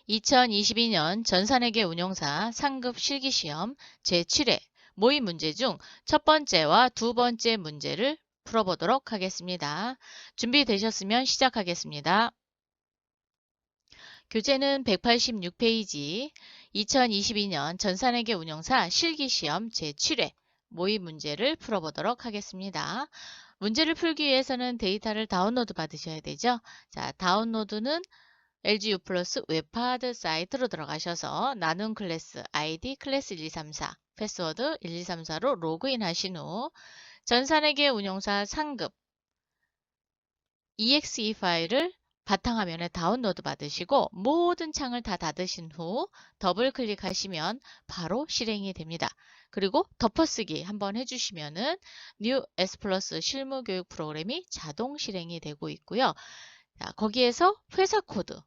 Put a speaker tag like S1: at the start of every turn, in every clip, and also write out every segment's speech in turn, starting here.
S1: 2022년 전산회계 운용사 상급 실기시험 제7회 모의 문제 중 첫 번째와 두 번째 문제를 풀어보도록 하겠습니다. 준비되셨으면 시작하겠습니다. 교재는 186페이지 2022년 전산회계 운용사 실기시험 제7회 모의 문제를 풀어보도록 하겠습니다. 문제를 풀기 위해서는 데이터를 다운로드 받으셔야 되죠. 자, 다운로드는 LGU 플러스 웹하드 사이트로 들어가셔서 나눔 클래스 아이디 클래스 1234 패스워드 1234로 로그인 하신 후 전산회계 운용사 상급 exe 파일을 바탕화면에 다운로드 받으시고 모든 창을 다 닫으신 후 더블 클릭하시면 바로 실행이 됩니다. 그리고 덮어쓰기 한번 해주시면은 New S 플러스 실무교육 프로그램이 자동 실행이 되고 있고요. 자, 거기에서 회사 코드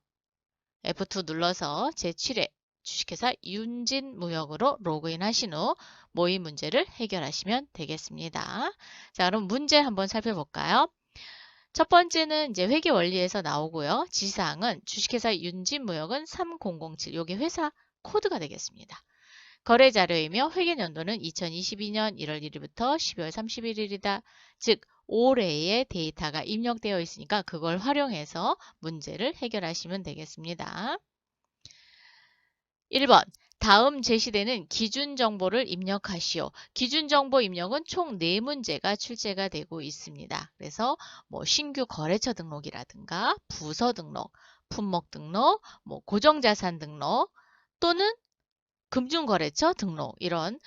S1: F2 눌러서 제7회 주식회사 윤진무역으로 로그인 하신 후 모의 문제를 해결하시면 되겠습니다. 자, 그럼 문제 한번 살펴볼까요? 첫 번째는 이제 회계 원리에서 나오고요. 지시사항은 주식회사 윤진무역은 3007, 여기 회사 코드가 되겠습니다. 거래 자료이며 회계연도는 2022년 1월 1일부터 12월 31일이다. 즉 올해의 데이터가 입력되어 있으니까 그걸 활용해서 문제를 해결하시면 되겠습니다. 1번 다음 제시되는 기준 정보를 입력하시오. 기준 정보 입력은 총 4문제가 출제가 되고 있습니다. 그래서 뭐 신규 거래처 등록이라든가 부서 등록, 품목 등록, 뭐 고정자산 등록 또는 금융거래처 등록 이런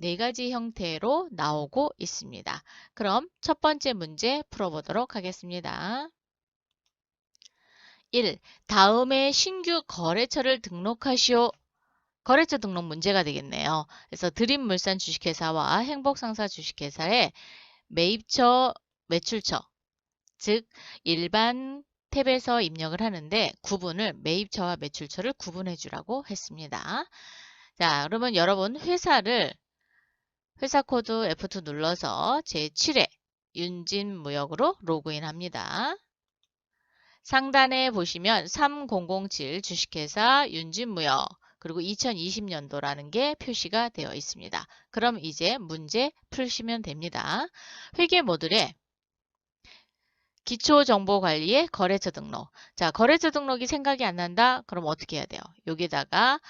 S1: 4가지 형태로 나오고 있습니다. 그럼 첫 번째 문제 풀어보도록 하겠습니다. 1. 다음에 신규 거래처를 등록하시오. 거래처 등록 문제가 되겠네요. 그래서 드림물산 주식회사와 행복상사 주식회사의 매입처, 매출처, 즉 일반 탭에서 입력을 하는데 구분을 매입처와 매출처를 구분해 주라고 했습니다. 자, 그러면 여러분 회사 코드 F2 눌러서 제7회 윤진무역으로 로그인 합니다. 상단에 보시면 3007 주식회사 윤진무역 그리고 2020년도라는 게 표시가 되어 있습니다. 그럼 이제 문제 풀시면 됩니다. 회계 모듈에 기초정보관리의 거래처 등록. 자, 거래처 등록이 생각이 안 난다? 그럼 어떻게 해야 돼요? 여기다가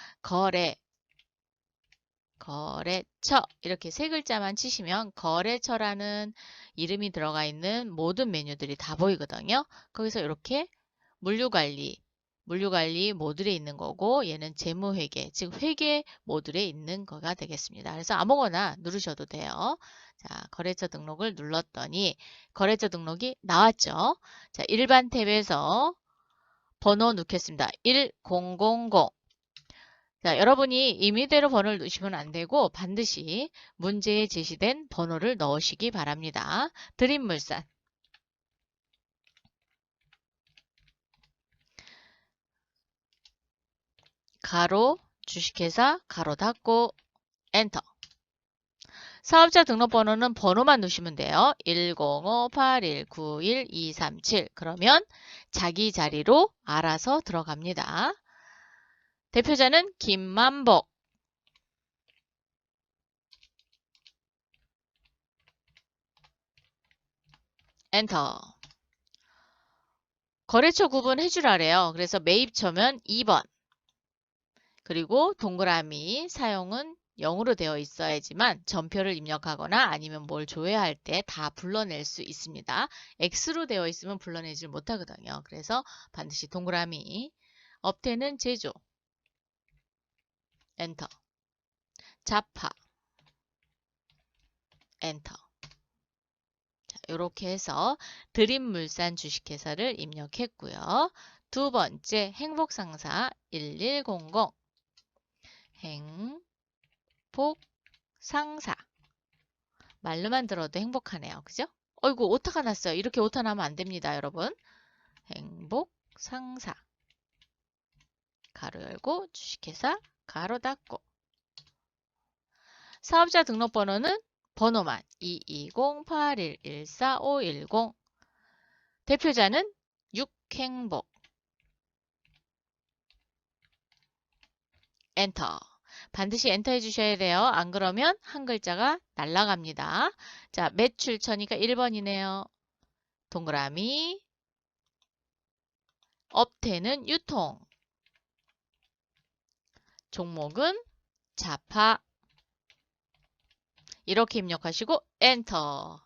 S1: 거래처 이렇게 세 글자만 치시면 거래처라는 이름이 들어가 있는 모든 메뉴들이 다 보이거든요. 거기서 이렇게 물류관리 모듈에 있는 거고 얘는 재무회계, 즉 회계 모듈에 있는 거가 되겠습니다. 그래서 아무거나 누르셔도 돼요. 자, 거래처 등록을 눌렀더니 거래처 등록이 나왔죠. 자, 일반 탭에서 번호 넣겠습니다. 1000. 자, 여러분이 임의대로 번호를 넣으시면 안 되고 반드시 문제에 제시된 번호를 넣으시기 바랍니다. 드림물산 가로 주식회사 가로 닫고 엔터. 사업자 등록번호는 번호만 넣으시면 돼요. 105-8191-237 그러면 자기 자리로 알아서 들어갑니다. 대표자는 김만복. 엔터. 거래처 구분해 주라래요. 그래서 매입처면 2번. 그리고 동그라미 사용은 0으로 되어 있어야지만 전표를 입력하거나 아니면 뭘 조회할 때 다 불러낼 수 있습니다. X로 되어 있으면 불러내질 못하거든요. 그래서 반드시 동그라미. 업태는 제조. 엔터. 자파. 엔터. 이렇게 해서 드림물산 주식회사를 입력했고요. 두 번째 행복상사 1100 행복상사 말로만 들어도 행복하네요. 그죠? 어이구 오타가 났어요. 이렇게 오타 나면 안 됩니다. 여러분. 행복상사 가로 열고 주식회사 가로 닫고 사업자 등록번호는 번호만 220-8114-510 대표자는 육행복 엔터. 반드시 엔터 해주셔야 돼요. 안 그러면 한 글자가 날아갑니다. 자, 매출처니까 1번이네요. 동그라미. 업태는 유통. 종목은 자파. 이렇게 입력하시고 엔터.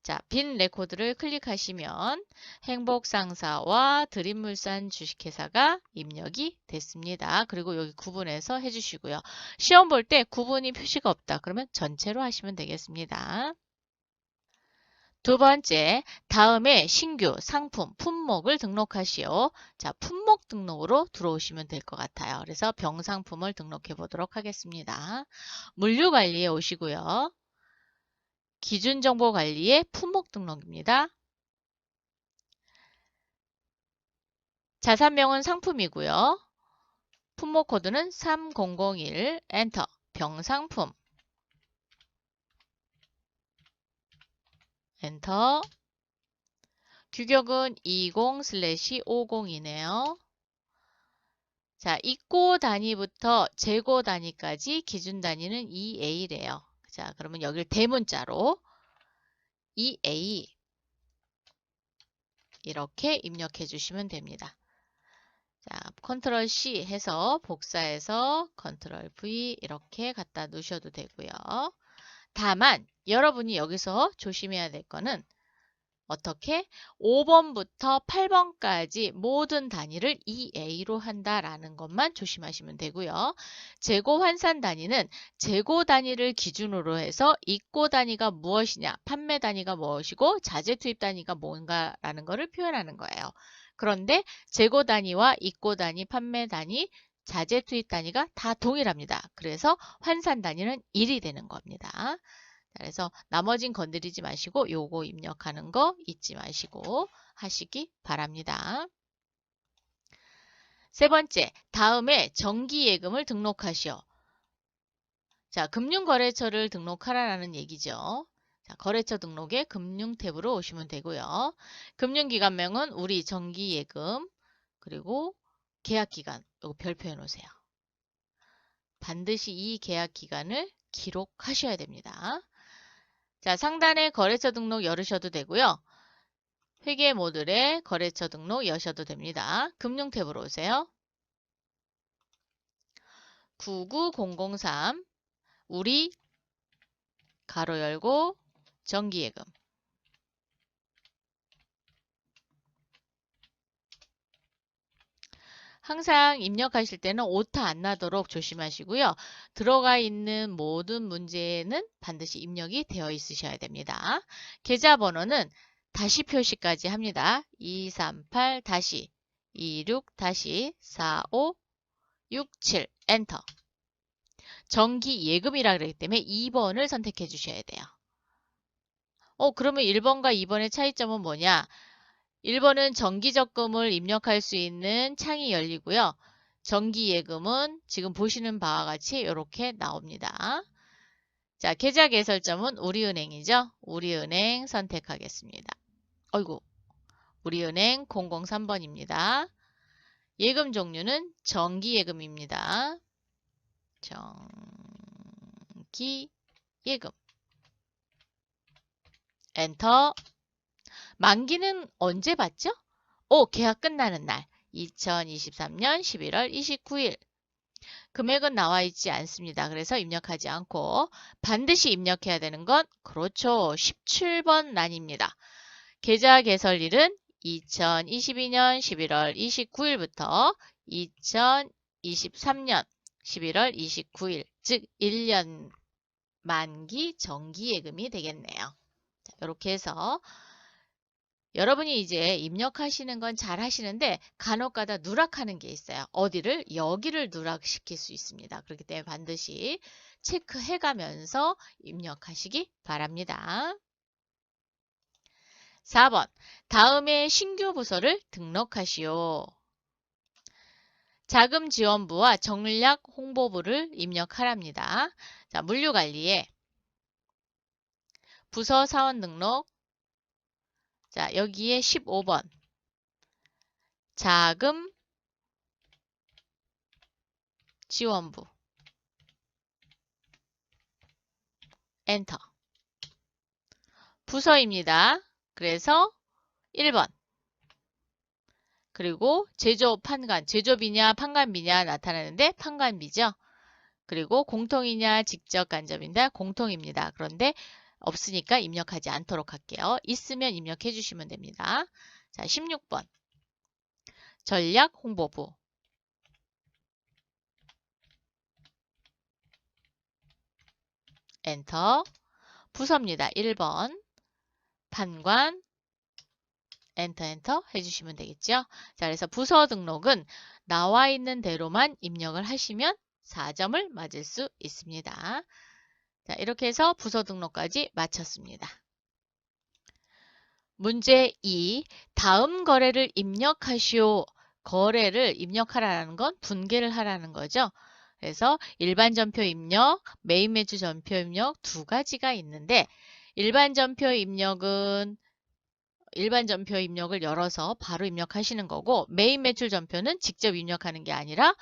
S1: 자, 빈 레코드를 클릭하시면 행복상사와 드림물산 주식회사가 입력이 됐습니다. 그리고 여기 구분해서 해주시고요. 시험 볼 때 구분이 표시가 없다. 그러면 전체로 하시면 되겠습니다. 두 번째, 다음에 신규 상품, 품목을 등록하시오. 자, 품목 등록으로 들어오시면 될 것 같아요. 그래서 병상품을 등록해 보도록 하겠습니다. 물류관리에 오시고요. 기준정보관리의 품목 등록입니다. 자산명은 상품이고요. 품목 코드는 3001 엔터. 병상품 엔터. 규격은 20/50이네요. 자, 입고 단위부터 재고 단위까지 기준 단위는 2A래요. 자, 그러면 여기를 대문자로 2A 이렇게 입력해 주시면 됩니다. 자, 컨트롤 C 해서 복사해서 컨트롤 V 이렇게 갖다 놓으셔도 되고요. 다만 여러분이 여기서 조심해야 될 거는 어떻게 5번부터 8번까지 모든 단위를 2A로 한다라는 것만 조심하시면 되고요. 재고 환산 단위는 재고 단위를 기준으로 해서 입고 단위가 무엇이냐, 판매 단위가 무엇이고 자재 투입 단위가 뭔가라는 것을 표현하는 거예요. 그런데 재고 단위와 입고 단위, 판매 단위, 자재 투입 단위가 다 동일합니다. 그래서 환산 단위는 1이 되는 겁니다. 그래서 나머진 건드리지 마시고 요거 입력하는 거 잊지 마시고 하시기 바랍니다. 세 번째, 다음에 정기예금을 등록하시오. 자, 금융거래처를 등록하라는 얘기죠. 자, 거래처 등록에 금융 탭으로 오시면 되고요. 금융기관명은 우리 정기예금 그리고 계약기간 요거 별표해 놓으세요. 반드시 이 계약기간을 기록하셔야 됩니다. 자, 상단에 거래처 등록 열으셔도 되고요. 회계 모듈에 거래처 등록 여셔도 됩니다. 금융 탭으로 오세요. 99003 우리 가로 열고 정기예금 항상 입력하실 때는 오타 안 나도록 조심하시고요. 들어가 있는 모든 문제는 반드시 입력이 되어 있으셔야 됩니다. 계좌번호는 다시 표시까지 합니다. 238-26-4567 엔터. 정기 예금이라 그러기 때문에 2번을 선택해 주셔야 돼요. 그러면 1번과 2번의 차이점은 뭐냐? 1번은 정기적금을 입력할 수 있는 창이 열리고요. 정기예금은 지금 보시는 바와 같이 이렇게 나옵니다. 자, 계좌 개설점은 우리은행이죠. 우리은행 선택하겠습니다. 어이구, 우리은행 003번입니다. 예금 종류는 정기예금입니다. 정기예금. 엔터. 만기는 언제 받죠? 계약 끝나는 날. 2023년 11월 29일. 금액은 나와 있지 않습니다. 그래서 입력하지 않고 반드시 입력해야 되는 건 그렇죠. 17번 란입니다. 계좌 개설일은 2022년 11월 29일부터 2023년 11월 29일, 즉 1년 만기 정기예금이 되겠네요. 자, 이렇게 해서 여러분이 이제 입력하시는 건 잘 하시는데 간혹가다 누락하는 게 있어요. 어디를? 여기를 누락시킬 수 있습니다. 그렇기 때문에 반드시 체크해 가면서 입력하시기 바랍니다. 4번. 다음에 신규 부서를 등록하시오. 자금지원부와 전략 홍보부를 입력하랍니다. 자, 물류관리에 부서 사원 등록. 자, 여기에 15번. 자금 지원부. 엔터. 부서입니다. 그래서 1번. 그리고 제조, 판관. 제조비냐 판관비냐 나타나는데 판관비죠. 그리고 공통이냐 직접 간접인데 공통입니다. 그런데 없으니까 입력하지 않도록 할게요. 있으면 입력해 주시면 됩니다. 자, 16번. 전략 홍보부. 엔터. 부서입니다. 1번. 판관. 엔터 해주시면 되겠죠. 자, 그래서 부서 등록은 나와 있는 대로만 입력을 하시면 4점을 맞을 수 있습니다. 자, 이렇게 해서 부서 등록까지 마쳤습니다. 문제 2. 다음 거래를 입력하시오. 거래를 입력하라는 건 분개를 하라는 거죠. 그래서 일반 전표 입력, 메인 매출 전표 입력 두 가지가 있는데 일반 전표 입력은 일반 전표 입력을 열어서 바로 입력하시는 거고 메인 매출 전표는 직접 입력하는 게 아니라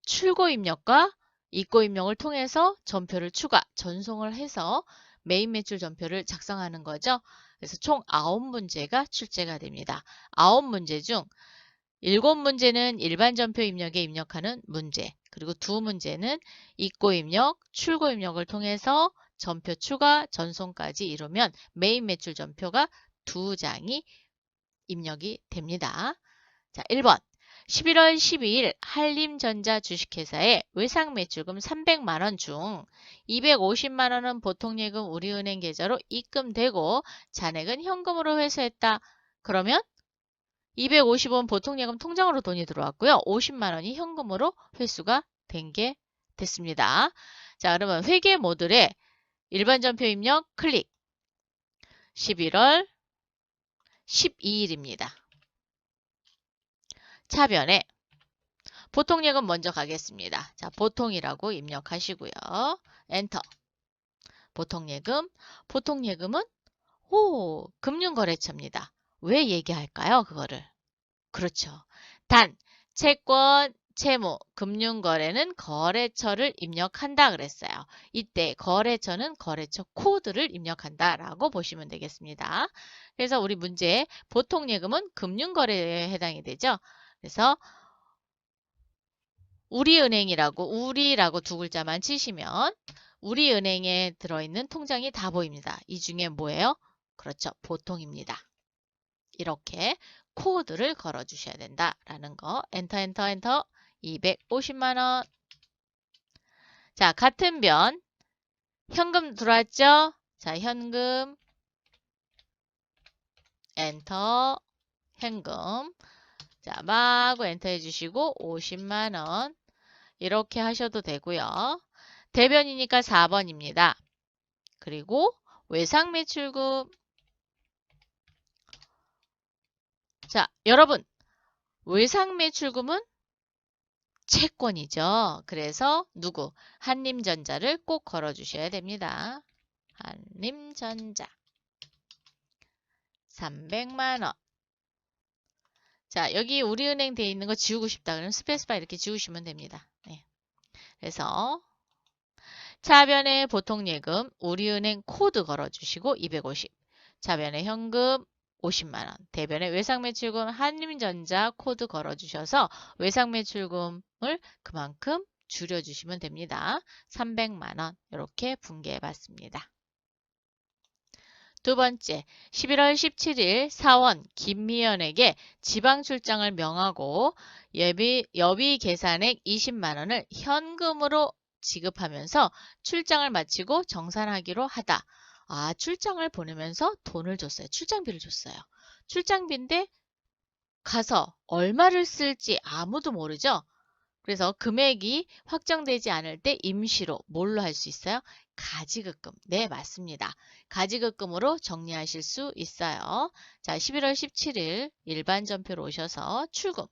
S1: 출고 입력과 입고 입력을 통해서 전표를 추가, 전송을 해서 메인 매출 전표를 작성하는 거죠. 그래서 총 9문제가 출제가 됩니다. 9문제 중 7문제는 일반 전표 입력에 입력하는 문제, 그리고 2문제는 입고 입력, 출고 입력을 통해서 전표 추가, 전송까지 이루면 메인 매출 전표가 2장이 입력이 됩니다. 자, 1번. 11월 12일 한림전자 주식회사에 외상매출금 300만원 중 250만원은 보통예금 우리은행 계좌로 입금되고 잔액은 현금으로 회수했다. 그러면 250원 보통예금 통장으로 돈이 들어왔고요. 50만원이 현금으로 회수가 된 게 됐습니다. 자, 그러면 회계 모듈에 일반 전표 입력 클릭. 11월 12일입니다. 차변에 보통예금 먼저 가겠습니다. 자, 보통이라고 입력하시고요. 엔터. 보통예금. 보통예금은 금융거래처입니다. 왜 얘기할까요? 그거를. 그렇죠. 단, 채권, 채무, 금융거래는 거래처를 입력한다 그랬어요. 이때 거래처는 거래처 코드를 입력한다라고 보시면 되겠습니다. 그래서 우리 문제 보통예금은 금융거래에 해당이 되죠. 그래서 우리라고 두 글자만 치시면 우리은행에 들어있는 통장이 다 보입니다. 이 중에 뭐예요? 그렇죠. 보통입니다. 이렇게 코드를 걸어 주셔야 된다라는 거. 엔터 250만원. 자, 같은 변 현금 들어왔죠? 자, 현금 엔터 현금. 자, 마구 엔터 해주시고 50만원 이렇게 하셔도 되고요. 대변이니까 4번입니다. 그리고 외상매출금. 자, 여러분 외상매출금은 채권이죠. 그래서 누구? 한림전자를 꼭 걸어주셔야 됩니다. 한림전자 300만원. 자, 여기 우리은행 돼 있는 거 지우고 싶다. 그러면 스페이스바 이렇게 지우시면 됩니다. 네. 그래서 차변에 보통예금 우리은행 코드 걸어주시고 250. 차변에 현금 50만원. 대변에 외상매출금 한림전자 코드 걸어주셔서 외상매출금을 그만큼 줄여주시면 됩니다. 300만원 이렇게 분개해봤습니다. 두 번째, 11월 17일 사원 김미연에게 지방출장을 명하고 여비 계산액 20만원을 현금으로 지급하면서 출장을 마치고 정산하기로 하다. 아, 출장을 보내면서 돈을 줬어요. 출장비를 줬어요. 출장비인데 가서 얼마를 쓸지 아무도 모르죠. 그래서 금액이 확정되지 않을 때 임시로 뭘로 할 수 있어요? 가지급금. 네, 맞습니다. 가지급금으로 정리하실 수 있어요. 자, 11월 17일 일반 전표로 오셔서 출금.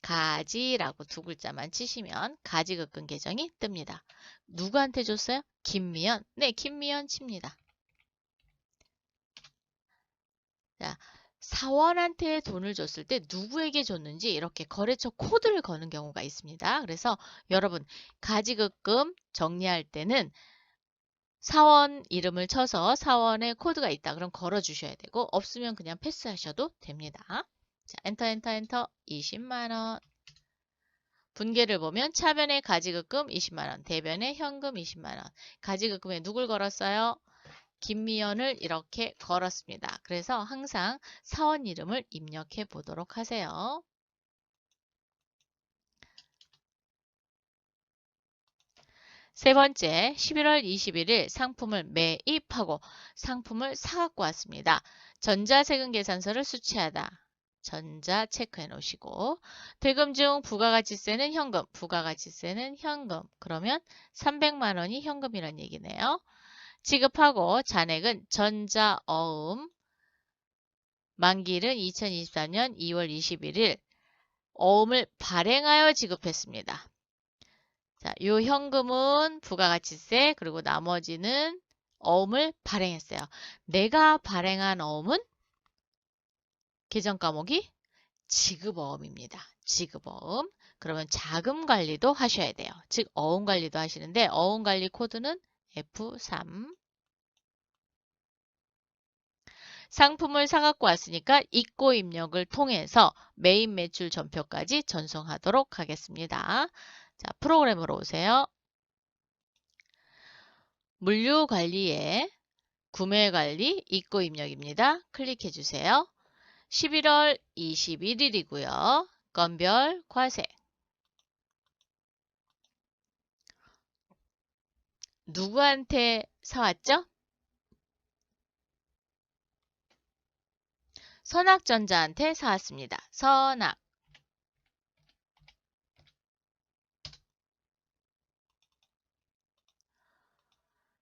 S1: 가지라고 두 글자만 치시면 가지급금 계정이 뜹니다. 누구한테 줬어요? 김미연. 네, 김미연 칩니다. 자, 사원한테 돈을 줬을 때 누구에게 줬는지 이렇게 거래처 코드를 거는 경우가 있습니다. 그래서 여러분 가지급금 정리할 때는 사원 이름을 쳐서 사원에 코드가 있다. 그럼 걸어 주셔야 되고 없으면 그냥 패스하셔도 됩니다. 자, 엔터 엔터 엔터 20만 원. 분계를 보면 차변에 가지급금 20만 원, 대변에 현금 20만 원. 가지급금에 누굴 걸었어요? 김미연을 이렇게 걸었습니다. 그래서 항상 사원 이름을 입력해 보도록 하세요. 세 번째, 11월 21일 상품을 매입하고 상품을 사갖고 왔습니다. 전자세금 계산서를 수취하다. 전자 체크해 놓으시고 대금 중 부가가치세는 현금, 부가가치세는 현금. 그러면 300만 원이 현금이란 얘기네요. 지급하고 잔액은 전자어음, 만기일은 2024년 2월 21일 어음을 발행하여 지급했습니다. 자, 요 현금은 부가가치세 그리고 나머지는 어음을 발행했어요. 내가 발행한 어음은 계정 과목이 지급어음입니다. 지급어음. 그러면 자금 관리도 하셔야 돼요. 즉 어음 관리도 하시는데 어음 관리 코드는 F3. 상품을 사갖고 왔으니까 입고 입력을 통해서 메인 매출 전표까지 전송하도록 하겠습니다. 자, 프로그램으로 오세요. 물류 관리에 구매 관리 입고 입력입니다. 클릭해 주세요. 11월 21일이고요. 건별 과세. 누구한테 사왔죠? 선악전자한테 사왔습니다. 선악.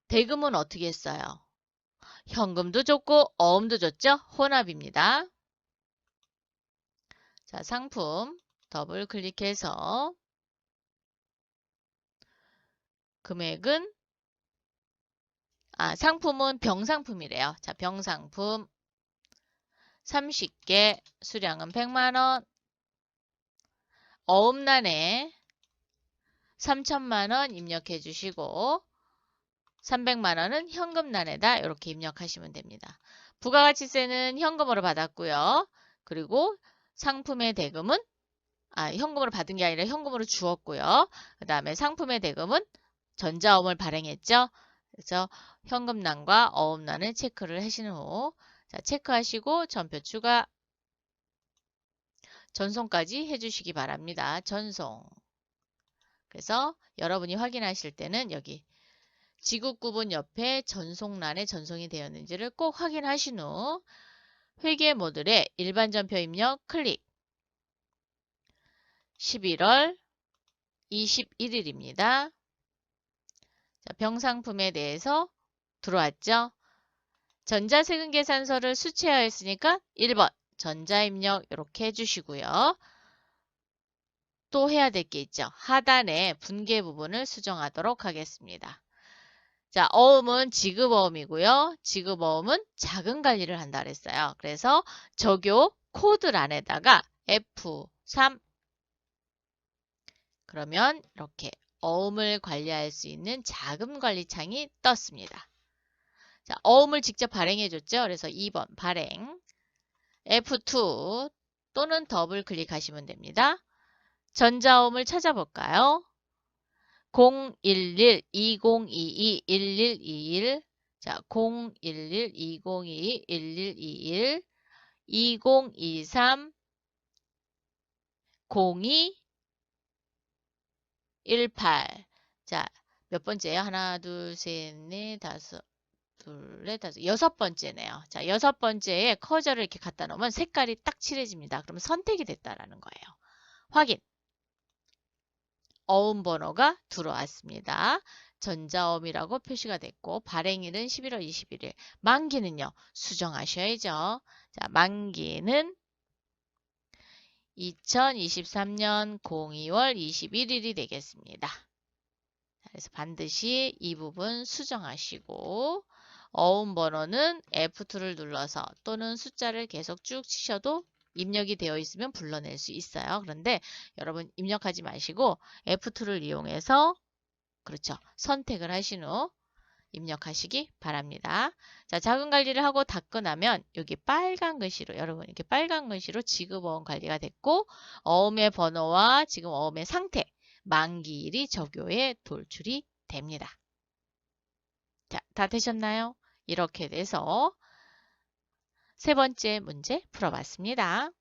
S1: 대금은 어떻게 했어요? 현금도 줬고 어음도 줬죠? 혼합입니다. 자, 상품 더블 클릭해서 금액은 상품은 병상품이래요. 자, 병상품 30개 수량은 100만 원. 어음란에 3천만 원 입력해 주시고 300만 원은 현금란에다 이렇게 입력하시면 됩니다. 부가가치세는 현금으로 받았고요. 그리고 상품의 대금은 현금으로 받은 게 아니라 현금으로 주었고요. 그 다음에 상품의 대금은 전자어음을 발행했죠. 그래서 현금란과 어음란을 체크를 하신 후 자, 체크하시고 전표 추가 전송까지 해주시기 바랍니다. 전송. 그래서 여러분이 확인하실 때는 여기 지급 구분 옆에 전송란에 전송이 되었는지를 꼭 확인하신 후 회계 모듈에 일반 전표 입력 클릭. 11월 21일입니다. 자, 병상품에 대해서 들어왔죠. 전자세금 계산서를 수취하였으니까 1번 전자입력 이렇게 해주시고요. 또 해야 될 게 있죠. 하단에 분계 부분을 수정하도록 하겠습니다. 자, 어음은 지급어음이고요. 지급어음은 자금 관리를 한다 그랬어요. 그래서 적요 코드란에다가 F3 그러면 이렇게 어음을 관리할 수 있는 자금 관리 창이 떴습니다. 자, 어음을 직접 발행해 줬죠. 그래서 2번 발행 F2 또는 더블 클릭하시면 됩니다. 전자어음을 찾아볼까요? 011 2022 1121 자, 011 2022 1121 2023 02 18 자, 몇 번째예요? 하나, 둘, 셋, 넷, 다섯, 둘, 넷, 다섯, 여섯 번째네요. 자, 여섯 번째에 커저를 이렇게 갖다 놓으면 색깔이 딱 칠해집니다. 그러면 선택이 됐다라는 거예요. 확인. 어음 번호가 들어왔습니다. 전자어음이라고 표시가 됐고 발행일은 11월 21일. 만기는요. 수정하셔야죠. 자, 만기는 2023년 02월 21일이 되겠습니다. 그래서 반드시 이 부분 수정하시고 어음 번호는 F2를 눌러서 또는 숫자를 계속 쭉 치셔도 입력이 되어 있으면 불러낼 수 있어요. 그런데 여러분 입력하지 마시고 F2를 이용해서 그렇죠. 선택을 하신 후 입력하시기 바랍니다. 자, 자금 관리를 하고 닫고 나면 여기 빨간 글씨로 여러분 이렇게 빨간 글씨로 지급어음 관리가 됐고 어음의 번호와 지금 어음의 상태, 만기일이 적요에 돌출이 됩니다. 자, 다 되셨나요? 이렇게 돼서 세 번째 문제 풀어봤습니다.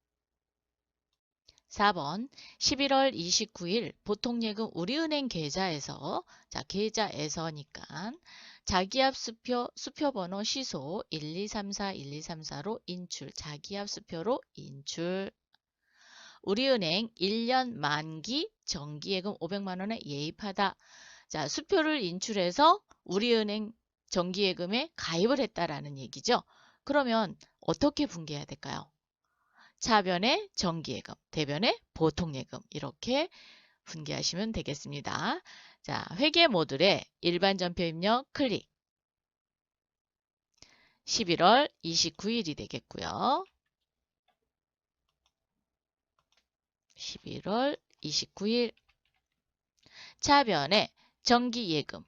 S1: 4번 11월 29일 보통예금 우리은행 계좌에서 자 계좌에서니까 자기압 수표 번호 시소 1234 1234로 인출 자기압 수표로 인출 우리은행 1년 만기 정기예금 500만 원에 예입하다. 자, 수표를 인출해서 우리은행 정기예금에 가입을 했다라는 얘기죠. 그러면 어떻게 분개해야 될까요? 차변에 정기예금, 대변에 보통예금 이렇게 분개하시면 되겠습니다. 자, 회계 모듈에 일반 전표 입력 클릭 11월 29일이 되겠고요. 11월 29일 차변에 정기예금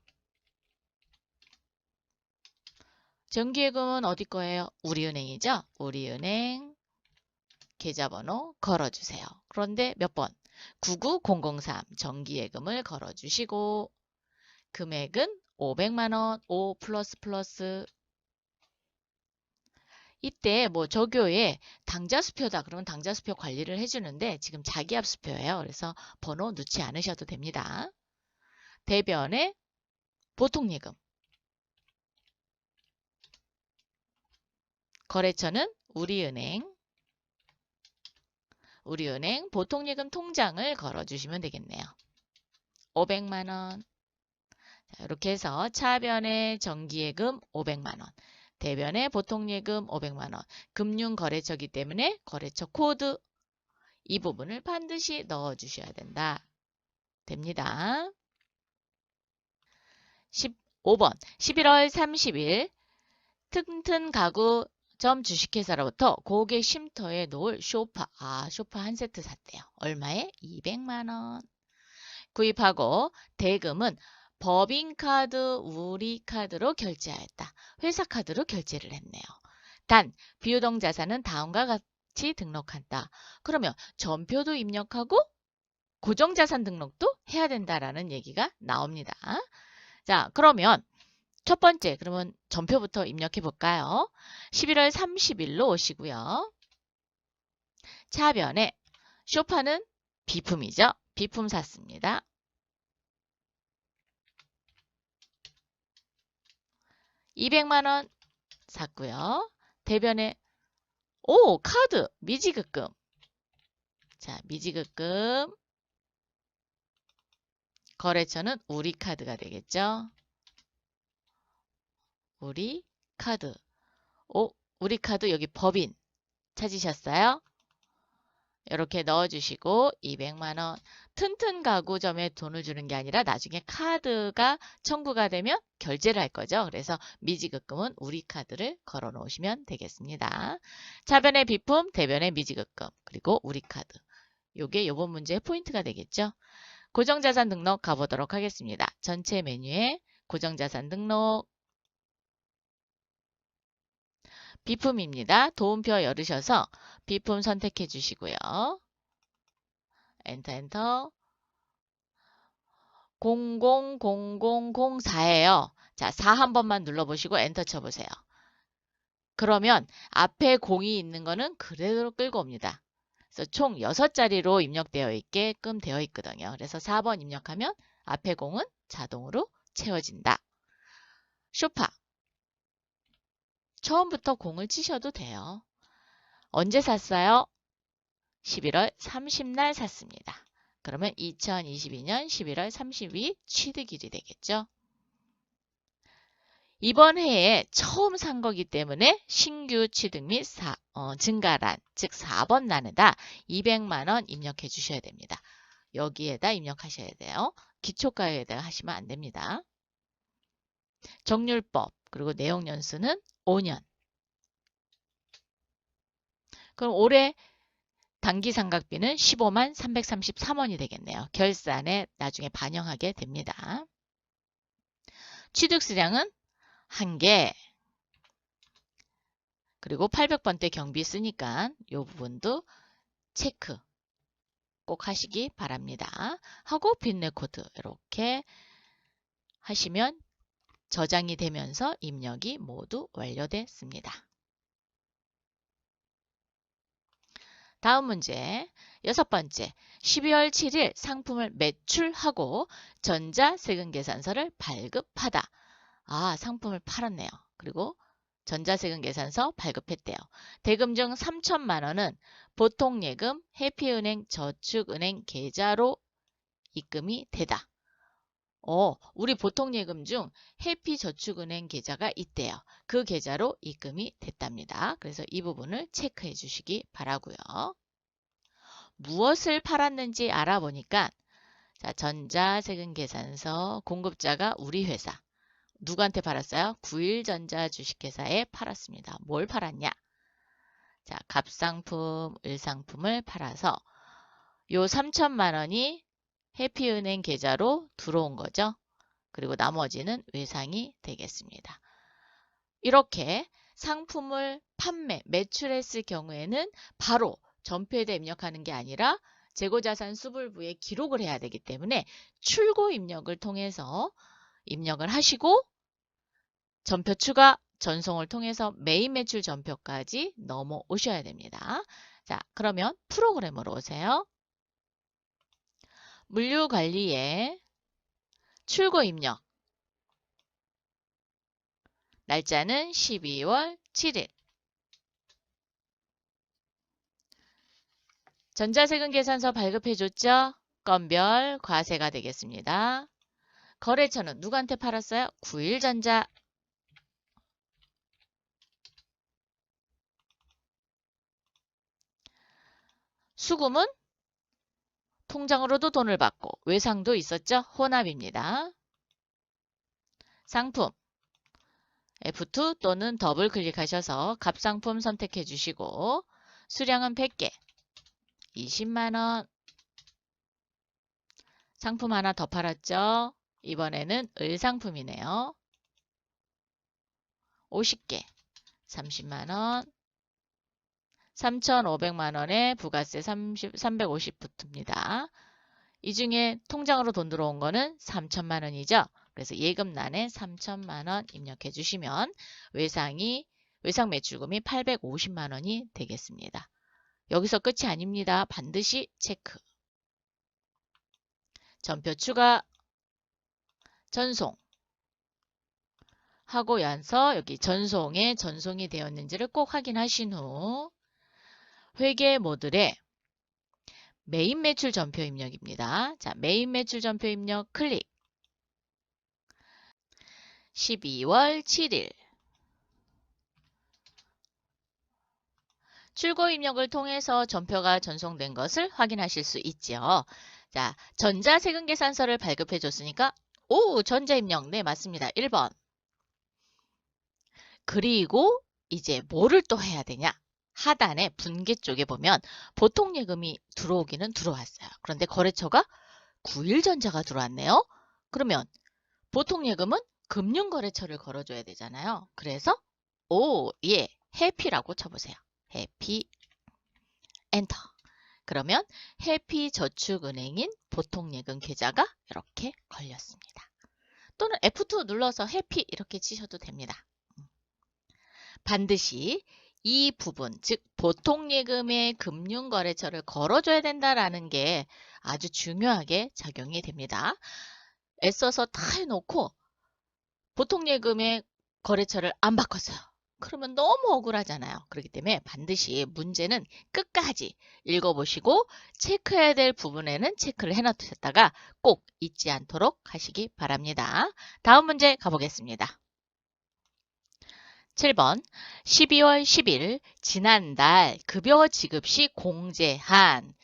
S1: 정기예금은 어디 거예요? 우리은행이죠? 우리은행 계좌번호 걸어주세요. 그런데 몇 번? 99003 정기예금을 걸어주시고 금액은 500만원 5 플러스 이때 뭐 적요에 당좌수표다 그러면 당좌수표 관리를 해주는데 지금 자기압수표예요. 그래서 번호 넣지 않으셔도 됩니다. 대변에 보통예금 거래처는 우리은행 보통예금 통장을 걸어주시면 되겠네요. 500만원 이렇게 해서 차변에 정기예금 500만원 대변에 보통예금 500만원 금융거래처이기 때문에 거래처 코드 이 부분을 반드시 넣어주셔야 됩니다. 15번 11월 30일 튼튼 가구 점 주식회사로부터 고객 쉼터에 놓을 소파 소파 한 세트 샀대요. 얼마에? 200만원 구입하고 대금은 법인카드, 우리카드로 결제하였다. 회사카드로 결제를 했네요. 단 비유동자산은 다음과 같이 등록한다. 그러면 전표도 입력하고 고정자산 등록도 해야 된다라는 얘기가 나옵니다. 자, 그러면 첫 번째 그러면 전표부터 입력해 볼까요? 11월 30일로 오시고요. 차변에 소파는 비품이죠. 비품 샀습니다. 200만원 샀고요. 대변에 카드 미지급금 자 미지급금 거래처는 우리카드가 되겠죠. 우리카드 우리카드 여기 법인 찾으셨어요? 이렇게 넣어주시고 200만원 튼튼 가구점에 돈을 주는 게 아니라 나중에 카드가 청구가 되면 결제를 할 거죠. 그래서 미지급금은 우리카드를 걸어 놓으시면 되겠습니다. 차변의 비품, 대변의 미지급금, 그리고 우리카드. 요게 이번 문제의 포인트가 되겠죠. 고정자산 등록 가보도록 하겠습니다. 전체 메뉴에 고정자산 등록 비품입니다. 도움표 열으셔서 비품 선택해 주시고요. 엔터 000004예요. 자, 4 한 번만 눌러보시고 엔터 쳐보세요. 그러면 앞에 0이 있는 거는 그대로 끌고 옵니다. 그래서 총 6자리로 입력되어 있게끔 되어 있거든요. 그래서 4번 입력하면 앞에 0은 자동으로 채워진다. 소파 처음부터 0을 치셔도 돼요. 언제 샀어요? 11월 30날 샀습니다. 그러면 2022년 11월 30일 취득일이 되겠죠. 이번 해에 처음 산 거기 때문에 신규 취득 및 증가란, 즉 4번 란에다 200만원 입력해 주셔야 됩니다. 여기에다 입력하셔야 돼요. 기초가액에다가 하시면 안 됩니다. 정률법, 그리고 내용 연수는 5년. 그럼 올해 당기상각비는 15만 333원이 되겠네요. 결산에 나중에 반영하게 됩니다. 취득수량은 1개. 그리고 800번대 경비 쓰니까 이 부분도 체크 꼭 하시기 바랍니다. 하고 빈내 코드 이렇게 하시면 저장이 되면서 입력이 모두 완료됐습니다. 다음 문제 6번째 12월 7일 상품을 매출하고 전자세금계산서를 발급하다. 상품을 팔았네요. 그리고 전자세금계산서 발급했대요. 대금 중 3천만 원은 보통예금 해피은행 저축은행 계좌로 입금이 되다. 우리 보통예금 중 해피저축은행 계좌가 있대요. 그 계좌로 입금이 됐답니다. 그래서 이 부분을 체크해 주시기 바라고요. 무엇을 팔았는지 알아보니까 전자세금계산서 공급자가 우리 회사. 누구한테 팔았어요? 9일전자 주식회사에 팔았습니다. 뭘 팔았냐? 갑상품, 을상품을 팔아서 요 3천만 원이 해피은행 계좌로 들어온 거죠. 그리고 나머지는 외상이 되겠습니다. 이렇게 상품을 매출했을 경우에는 바로 전표에다 입력하는 게 아니라 재고자산 수불부에 기록을 해야 되기 때문에 출고 입력을 통해서 입력을 하시고 전표 추가, 전송을 통해서 메인 매출 전표까지 넘어오셔야 됩니다. 그러면 프로그램으로 오세요. 물류관리에 출고 입력. 날짜는 12월 7일. 전자세금계산서 발급해줬죠? 건별 과세가 되겠습니다. 거래처는 누구한테 팔았어요? 9일전자. 수금은 통장으로도 돈을 받고 외상도 있었죠? 혼합입니다. 상품 F2 또는 더블 클릭하셔서 갑상품 선택해 주시고 수량은 100개 20만원. 상품 하나 더 팔았죠? 이번에는 을상품이네요. 50개 30만원. 3,500만원에 부가세 350 붙습니다. 이 중에 통장으로 돈 들어온 거는 3천만원이죠. 그래서 예금란에 3천만원 입력해 주시면 외상 매출금이 850만원이 되겠습니다. 여기서 끝이 아닙니다. 반드시 체크. 전표 추가, 전송 하고 나서 여기 전송에 전송이 되었는지를 꼭 확인하신 후 회계 모듈에 메인 매출 전표 입력입니다. 메인 매출 전표 입력 클릭. 12월 7일 출고 입력을 통해서 전표가 전송된 것을 확인하실 수 있죠. 전자세금계산서를 발급해 줬으니까 전자입력. 네, 맞습니다. 1번. 그리고 이제 뭐를 또 해야 되냐? 하단에 분계 쪽에 보면 보통예금이 들어오기는 들어왔어요. 그런데 거래처가 9일전자가 들어왔네요. 그러면 보통예금은 금융거래처를 걸어줘야 되잖아요. 그래서 해피라고 쳐보세요. 해피 엔터. 그러면 해피저축은행인 보통예금 계좌가 이렇게 걸렸습니다. 또는 F2 눌러서 해피 이렇게 치셔도 됩니다. 반드시 이 부분, 즉 보통예금의 금융거래처를 걸어줘야 된다라는 게 아주 중요하게 작용이 됩니다. 애써서 다 해놓고 보통예금의 거래처를 안 바꿨어요. 그러면 너무 억울하잖아요. 그렇기 때문에 반드시 문제는 끝까지 읽어보시고 체크해야 될 부분에는 체크를 해놔두셨다가 꼭 잊지 않도록 하시기 바랍니다. 다음 문제 가보겠습니다. 7번 12월 10일 지난달 급여 지급 시 공제한.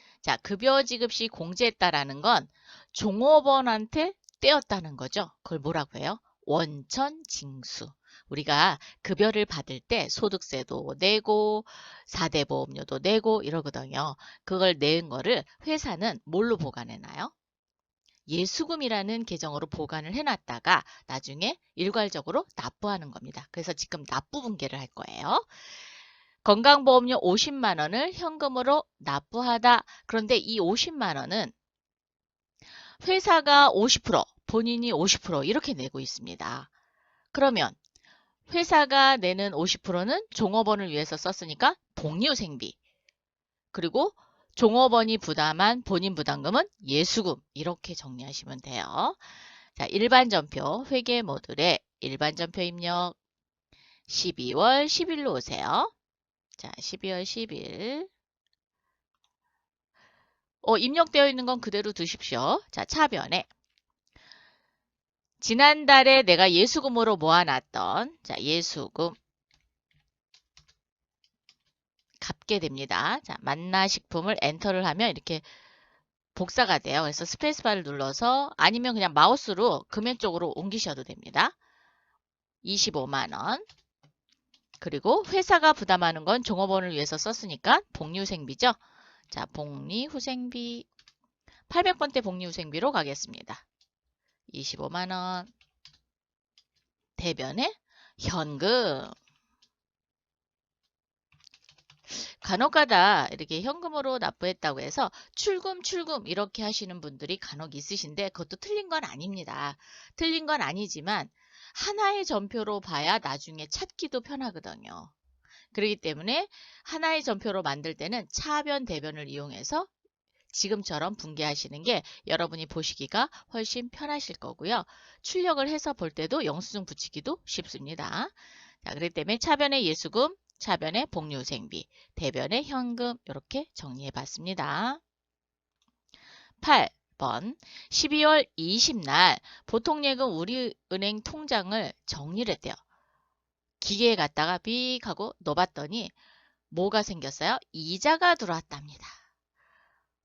S1: 급여 지급 시 공제했다라는 건 종업원한테 떼었다는 거죠. 그걸 뭐라고 해요? 원천징수. 우리가 급여를 받을 때 소득세도 내고 4대 보험료도 내고 이러거든요. 그걸 낸 거를 회사는 뭘로 보관해놔요? 예수금이라는 계정으로 보관을 해놨다가 나중에 일괄적으로 납부하는 겁니다. 그래서 지금 납부 분개를 할 거예요. 건강보험료 50만 원을 현금으로 납부하다. 그런데 이 50만 원은 회사가 50%, 본인이 50% 이렇게 내고 있습니다. 그러면 회사가 내는 50%는 종업원을 위해서 썼으니까 복리후생비. 그리고 종업원이 부담한 본인 부담금은 예수금. 이렇게 정리하시면 돼요. 자, 일반전표 회계 모듈에 일반전표 입력 12월 10일로 오세요. 자, 12월 10일. 입력되어 있는 건 그대로 두십시오. 자, 차변에 지난달에 내가 예수금으로 모아놨던 자, 예수금 갚게 됩니다. 자, 만나식품을 엔터를 하면 이렇게 복사가 돼요. 그래서 스페이스바를 눌러서 아니면 그냥 마우스로 금액 쪽으로 옮기셔도 됩니다. 25만 원. 그리고 회사가 부담하는 건 종업원을 위해서 썼으니까 복리후생비죠. 자, 복리후생비 800번대 복리후생비로 가겠습니다. 25만 원. 대변에 현금. 간혹가다 이렇게 현금으로 납부했다고 해서 출금 이렇게 하시는 분들이 간혹 있으신데 그것도 틀린 건 아닙니다. 틀린 건 아니지만 하나의 전표로 봐야 나중에 찾기도 편하거든요. 그렇기 때문에 하나의 전표로 만들 때는 차변, 대변을 이용해서 지금처럼 분개하시는 게 여러분이 보시기가 훨씬 편하실 거고요. 출력을 해서 볼 때도 영수증 붙이기도 쉽습니다. 자, 그렇기 때문에 차변의 예수금, 차변의 복리후생비, 대변의 현금 이렇게 정리해 봤습니다. 8번 12월 20날 보통예금 우리은행 통장을 정리를 했대요. 기계에 갔다가 삑 하고 넣어봤더니 뭐가 생겼어요? 이자가 들어왔답니다.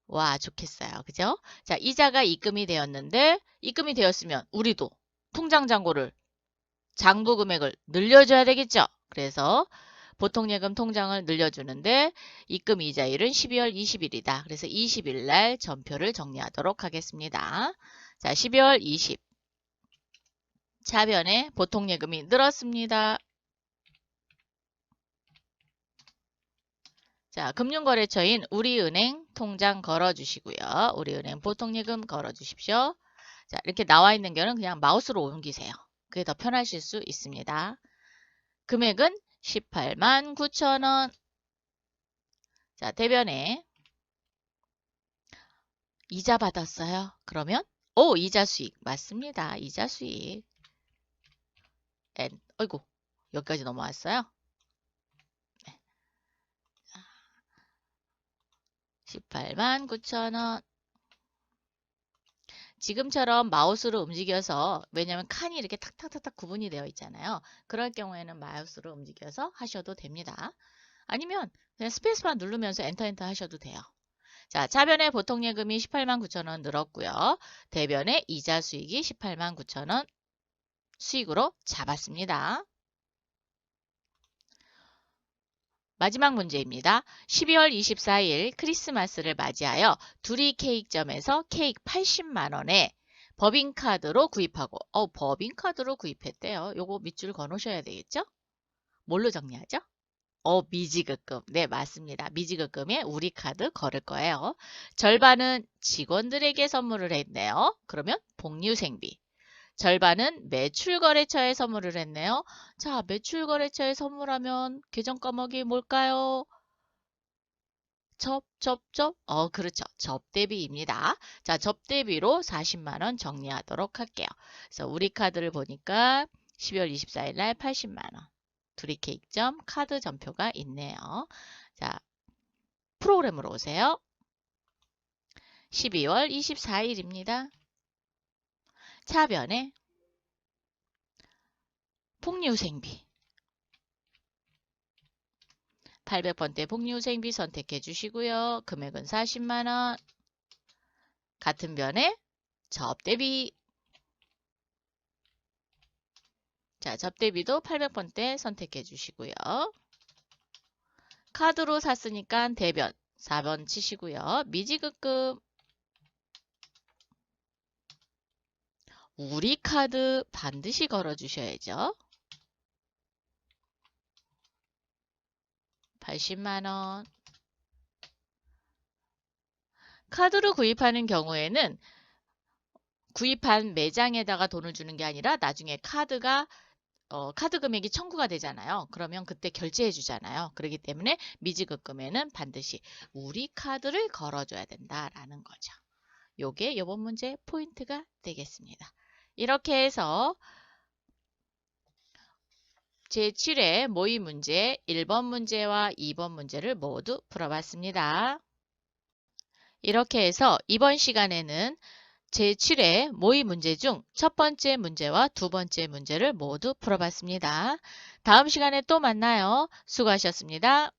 S1: 와, 좋겠어요. 그죠? 자, 이자가 입금이 되었는데 입금이 되었으면 우리도 통장 잔고를 장부 금액을 늘려줘야 되겠죠? 그래서 보통예금 통장을 늘려주는데 입금 이자일은 12월 20일이다. 그래서 20일 날 전표를 정리하도록 하겠습니다. 자, 12월 20. 차변에 보통예금이 늘었습니다. 자, 금융거래처인 우리은행 통장 걸어주시고요. 우리은행 보통예금 걸어주십시오. 자, 이렇게 나와 있는 거는 그냥 마우스로 옮기세요. 그게 더 편하실 수 있습니다. 금액은 18만 9천 원. 자, 대변에 이자 받았어요. 그러면 이자 수익 맞습니다. 이자 수익. 어이구, 여기까지 넘어왔어요. 네. 18만 9천 원. 지금처럼 마우스로 움직여서 왜냐하면 칸이 이렇게 탁탁탁탁 구분이 되어 있잖아요. 그럴 경우에는 마우스로 움직여서 하셔도 됩니다. 아니면 그냥 스페이스바 누르면서 엔터 하셔도 돼요. 자, 차변의 보통예금이 18만 9천 원 늘었고요. 대변의 이자 수익이 18만 9천 원 수익으로 잡았습니다. 마지막 문제입니다. 12월 24일 크리스마스를 맞이하여 두리 케이크점에서 케이크 80만 원에 법인카드로 구입하고 법인카드로 구입했대요. 요거 밑줄 거놓으셔야 되겠죠? 뭘로 정리하죠? 미지급금. 네, 맞습니다. 미지급금에 우리 카드 걸을 거예요. 절반은 직원들에게 선물을 했네요. 그러면 복리후생비. 절반은 매출거래처에 선물을 했네요. 자, 매출거래처에 선물하면 계정 까먹이 뭘까요? 그렇죠. 접대비입니다. 자, 접대비로 40만 원 정리하도록 할게요. 그래서 우리 카드를 보니까 12월 24일 날 80만 원. 두리케이크점 카드 전표가 있네요. 자, 프로그램으로 오세요. 12월 24일입니다. 차변에 복리후생비 800번대 복리후생비 선택해 주시고요. 금액은 40만 원. 같은 변에 접대비 자, 접대비도 800번대 선택해 주시고요. 카드로 샀으니까 대변 4번 치시고요. 미지급금 우리 카드 반드시 걸어 주셔야죠. 80만원. 카드로 구입하는 경우에는 구입한 매장에다가 돈을 주는 게 아니라 나중에 카드 금액이 청구가 되잖아요. 그러면 그때 결제해 주잖아요. 그렇기 때문에 미지급금에는 반드시 우리 카드를 걸어줘야 된다라는 거죠. 요게 이번 문제 포인트가 되겠습니다. 이렇게 해서 제7회 모의 문제 1번 문제와 2번 문제를 모두 풀어봤습니다. 이렇게 해서 이번 시간에는 제7회 모의 문제 중 첫 번째 문제와 두 번째 문제를 모두 풀어봤습니다. 다음 시간에 또 만나요. 수고하셨습니다.